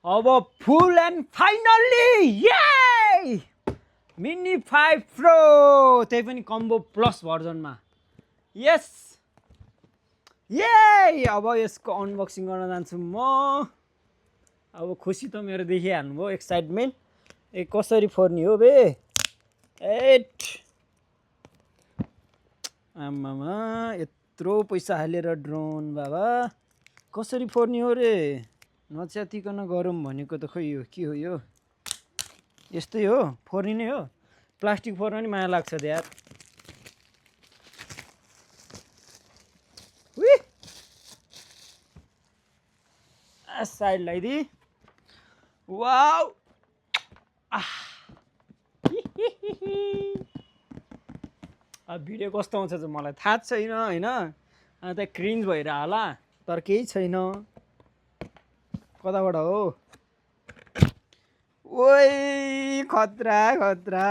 अब फुल and finally ये mini 5 pro त्यही पनि कम्बो प्लस भर्जनमा यस ये अब यसको अनबक्सिङ गर्न जान्छु म अब खुसी त मेरो देखिहाल्नु भयो एक्साइटमेन्ट कसरी फोर्नी हो बे एट आमामा यत्रो पैसा हालेर ड्रोन बाबा कसरी फोर्नी हो रे नच्यातिकन गरौँ भनेको त खोइ यो के हो यो यस्तै हो फोर्नी नै हो प्लास्टिक फोर्न नि माया लाग्छ यार साइड लगाइदि वाउ भिडियो कस्तो आउँछ चाहिँ मलाई थाहा छैन होइन अन्त क्रिन्ज भएर होला तर केही छैन कताबाट हो ओइ खतरा खतरा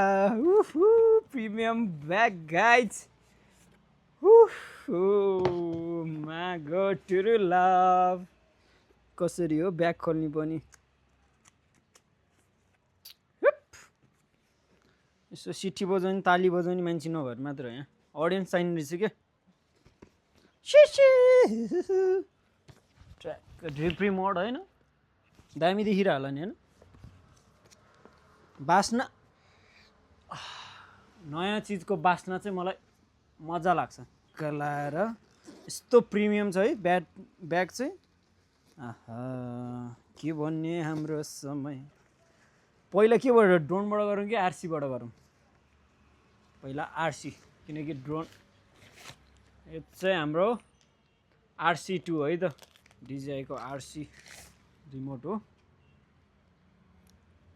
प्रिमियम ब्याग गाइज मा गो टु लभ कसरी हो ब्याग खोल्ने पनि यसो सिटी बजाउने ताली बजाउने मान्छे नभएर मात्र यहाँ अडियन्स चाहिने रहेछ क्या ट्र्याक ड्रिप्री मोड होइन दामी देखिरह होला नि होइन बास्ना नयाँ चिजको बास्ना चाहिँ मलाई मजा लाग्छ गलाएर यस्तो प्रिमियम छ है ब्याग चाहिँ आहा के भन्ने हाम्रो समय पहिला केबाट ड्रोनबाट गरौँ कि आरसीबाट गरौँ पहिला आरसी किनकि ड्रोन यो चाहिँ हाम्रो RC2 है त DJI को RC रिमोट हो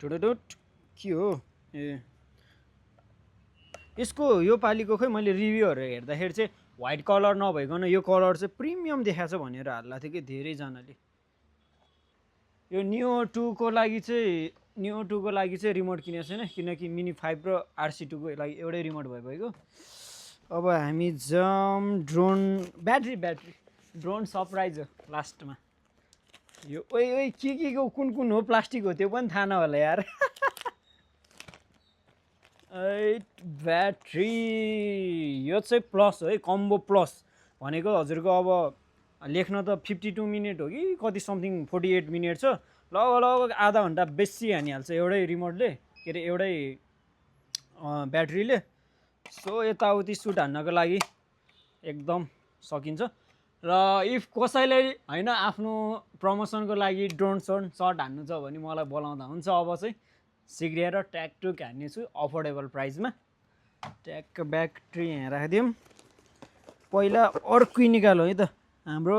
टुडुडुट के हो ए यसको यो पालिको खोइ मैले रिभ्यूहरू हेर्दाखेरि चाहिँ व्हाइट कलर नभइकन यो कलर चाहिँ प्रिमियम देखाएको छ भनेर हाल्ला थियो कि धेरैजनाले यो नियो 2 को लागि चाहिँ रिमोट किनेको छैन किनकि मिनी 5 र RC2 को लागि एउटै रिमोट भएको अब हामी जम ड्रोन ब्याट्री ड्रोन सरप्राइज हो लास्टमा यो ओइ के को कुन हो प्लास्टिक हो त्यो पनि थाहा नहोला यार ब्याट्री यो चाहिँ प्लस हो है कम्बो प्लस भनेको हजुरको अब लेख्न त 52 मिनट हो कि कति समथिङ 48 मिनट छ लगभग आधा घन्टा बेसी हानिहाल्छ एउटै रिमोटले के अरे एउटै ब्याट्रीले सो यताउति सुट हान्नको लागि एकदम सकिन्छ र इफ कसैले हैन आफ्नो प्रमोसनको लागि ड्रोन सर्ट हान्नु छ भने मलाई बोलाउँदा हुन्छ अब चाहिँ सिग्रिएर ट्याग टुक हान्ने छु अफोर्डेबल प्राइसमा ट्याग ब्याट्री यहाँ राखिदिउँ पहिला अर्कै निकालौँ है त हाम्रो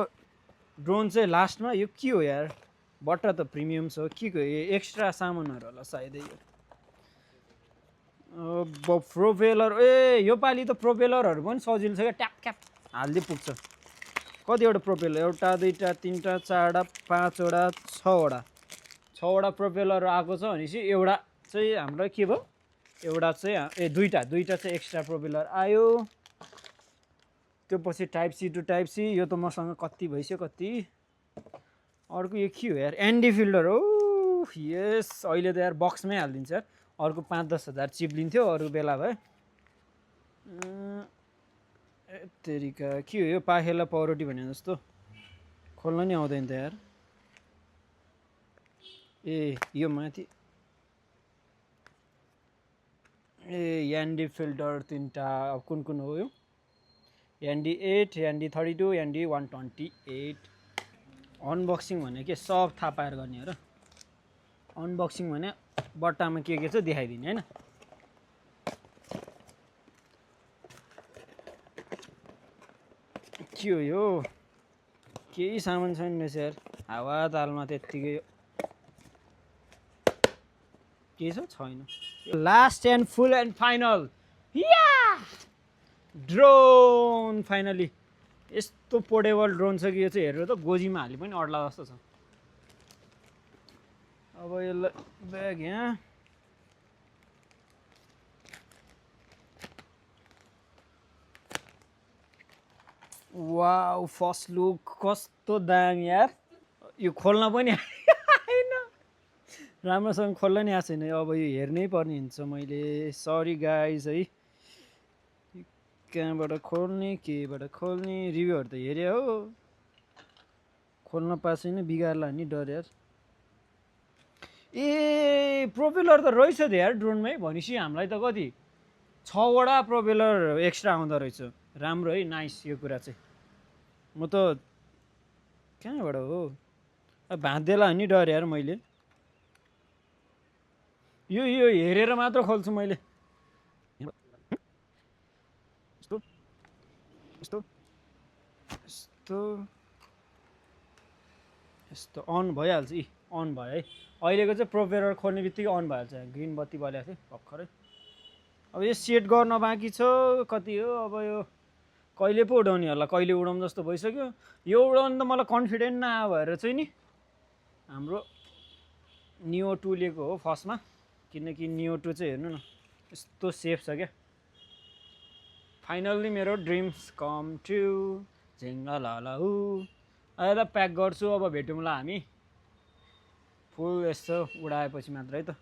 ड्रोन चाहिँ लास्टमा यो के हो यार बट्टा त प्रिमियम छ के हो एक्स्ट्रा सामानहरू होला सायदै यो प्रोपेलर यो पालि त प्रोपेलरहरू पनि सजिलो छ क्या ट्याप ट्याप हाल्दै पुग्छ कतिवटा प्रोपेलर एउटा दुईवटा तिनवटा चारवटा पाँचवटा छवटा प्रोपेलर आएको छ भनेपछि एउटा चाहिँ हाम्रो के भयो एउटा चाहिँ दुईवटा चाहिँ एक्स्ट्रा प्रोपेलर आयो त्यो पछि type C to type C यो त मसँग कति भइसक्यो कति अर्को यो के हो यार एनडी फिल्टर हो यस अहिले त यार बक्समै हालिदिन्छ यार अर्को 5-10 हजार चिप लिन्थ्यो अरू बेला भए तेरिका के हो यो पाखेला पाउरोटी भने जस्तो खोल्न नि आउँदैन त यार यो माथि एनडी फिल्टर तिनवटा अब कुन हो यो एनडी 8 एनडी 32 एनडी 128 अनबक्सिङ भने के सब थाहा पाएर गर्ने हो र अनबक्सिङ भने बट्टामा के छ देखाइदिने हैन के हो यो केही सामान छैन रहेछ यार हावा तालमा त्यत्तिकै के छ छैन last and full and final yeah drone finally यस्तो पोर्टेबल ड्रोन छ कि यो चाहिँ हेरेर त गोजीमा हाली पनि अड्ला जस्तो छ अब यसलाई ब्याग यहाँ वाउ फर्स्ट लुक कस्तो दामी यार यो खोल्न पनि आएन राम्रोसँग खोल्न नि आएको छैन अब यो हेर्नै पर्ने हुन्छ मैले सरी गाइज है कहाँबाट खोल्ने केबाट खोल्ने रिभ्यूहरू त हेरे हो खोल्न पाएको छैन बिगार्ला नि डर यार ए प्रोपेलर त रहेछ त यार ड्रोनमै भनेपछि हामीलाई त कति 6वटा प्रोपेलर एक्स्ट्रा आउँदो रहेछ राम्रो है नाइस यो कुरा चाहिँ म त कहाँबाट हो भाँदेला नि डर यार मैले यो हेरेर मात्र खोल्छु मैले यस्तो यस्तो यस्तो यस्तो अन भइहाल्छ यी अन भयो है अहिलेको चाहिँ प्रोपेलर खोल्ने बित्तिकै अन भइहाल्छ ग्रिन बत्ती बलेको थियो भर्खरै अब यो सेट गर्न बाँकी छ कति हो अब यो कहिले पो उडाउने होला कहिले उडाउँ जस्तो भइसक्यो यो उडाउनु त मलाई कन्फिडेन्ट नआयो भएर चाहिँ नि हाम्रो नियो 2 लिएको हो फर्स्टमा किनकि नियो 2 चाहिँ हेर्नु न यस्तो सेफ छ क्या फाइनल्ली मेरो ड्रिम्स कम ट्रु झेङ्गा लाला हु अहिले प्याक गर्छु अब भेटौँला हामी फुल यस्तो उडाएपछि मात्र है त